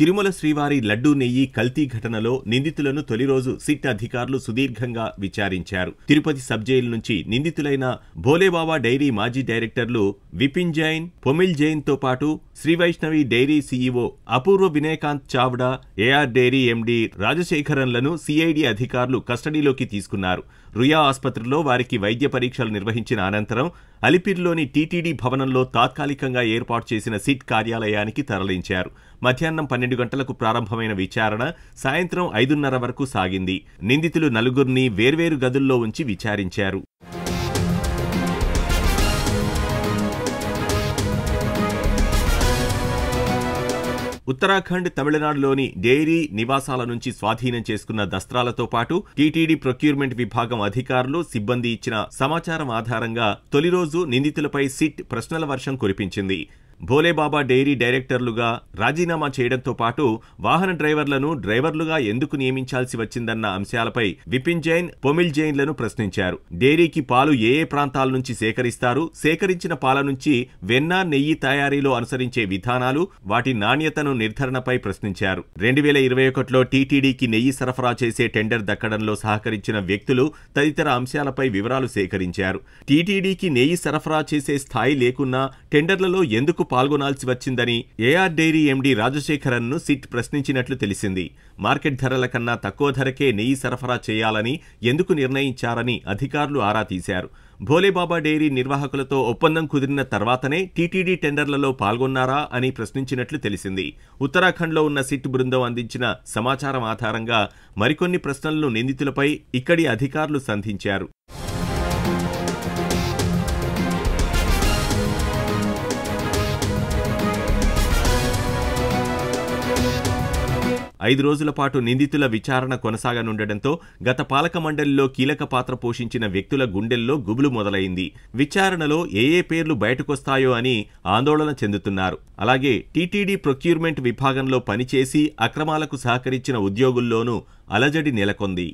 తిరుమల శ్రీవారి లడ్డూ నెయ్యి కల్తీ ఘటనలో నిందితులను తొలి రోజు సిట్ అధికారులు సుదీర్ఘంగా విచారించారు. తిరుపతి సబ్ జైలు నుంచి నిందితులైన భోలేబాబా డైరీ మాజీ డైరెక్టర్లు విపిన్ జైన్, పొమిల్ జైన్ తో పాటు Srivaishnavi dairy CEO Apurva Vinayakanth Chavda, AR dairy MD రాజశేఖరన్లను సిఐడి అధికారులు కస్టడీలోకి తీసుకున్నారు. రుయా ఆసుపత్రిలో వారికి వైద్య పరీక్షలు నిర్వహించిన అనంతరం అలిపిరిలోని టీటీడీ భవనంలో తాత్కాలికంగా ఏర్పాటు చేసిన సిట్ కార్యాలయానికి తరలించారు. మధ్యాహ్నం 12 గంటలకు ప్రారంభమైన విచారణ సాయంత్రం 5:30 వరకు సాగింది. నిందితులు నలుగురిని వేర్వేరు గదుల్లో ఉంచి విచారించారు. ఉత్తరాఖండ్, తమిళనాడులోని డైరీ నివాసాల నుంచి స్వాధీనం చేసుకున్న దస్త్రాలతో పాటు టీటీడీ ప్రొక్యూర్మెంట్ విభాగం అధికారులు, సిబ్బంది ఇచ్చిన సమాచారం ఆధారంగా తొలి రోజు నిందితులపై సిట్ ప్రశ్నల వర్షం కురిపించింది. భోలేబాబా డైరీ డైరెక్టర్లుగా రాజీనామా చేయడంతో పాటు వాహన డ్రైవర్లుగా ఎందుకు నియమించాల్సి వచ్చిందన్న అంశాలపై విపిన్ జైన్, పొమిల్ జైన్లను ప్రశ్నించారు. డైరీకి పాలు ఏ ప్రాంతాల నుంచి సేకరిస్తారు, సేకరించిన పాల నుంచి వెన్న, నెయ్యి తయారీలో అనుసరించే విధానాలు, వాటి నాణ్యతను నిర్ధారణపై ప్రశ్నించారు. 2021లో టీటీడీకి నెయ్యి సరఫరా చేసే టెండర్ దక్కడంలో సహకరించిన వ్యక్తులు తదితర అంశాలపై వివరాలు సేకరించారు. టీటీడీకి నెయ్యి సరఫరా చేసే స్థాయి లేకున్నా టెండర్లలో ఎందుకు పాల్గొనాల్సి వచ్చిందని ఏఆర్ డైరీ ఎండీ రాజశేఖరన్ను సిట్ ప్రశ్నించినట్లు తెలిసింది. మార్కెట్ ధరల కన్నా తక్కువ ధరకే నెయ్యి సరఫరా చేయాలని ఎందుకు నిర్ణయించారని అధికారులు ఆరా తీశారు. భోలేబాబా డైరీ నిర్వాహకులతో ఒప్పందం కుదిరిన తర్వాతనే టీటీడీ టెండర్లలో పాల్గొన్నారా అని ప్రశ్నించినట్లు తెలిసింది. ఉత్తరాఖండ్లో ఉన్న సిట్ బృందం అందించిన సమాచారం ఆధారంగా మరికొన్ని ప్రశ్నలను నిందితులపై ఇక్కడి అధికారులు సంధించారు. 5 రోజుల పాటు నిందితుల విచారణ కొనసాగనుండటంతో గత పాలక మండలిలో కీలక పాత్ర పోషించిన వ్యక్తుల గుండెల్లో గుబులు మొదలైంది. విచారణలో ఏ పేర్లు బయటకొస్తాయో అని ఆందోళన చెందుతున్నారు. అలాగే టీటీడీ ప్రొక్యూర్మెంట్ విభాగంలో పనిచేసి అక్రమాలకు సహకరించిన ఉద్యోగుల్లోనూ అలజడి నెలకొంది.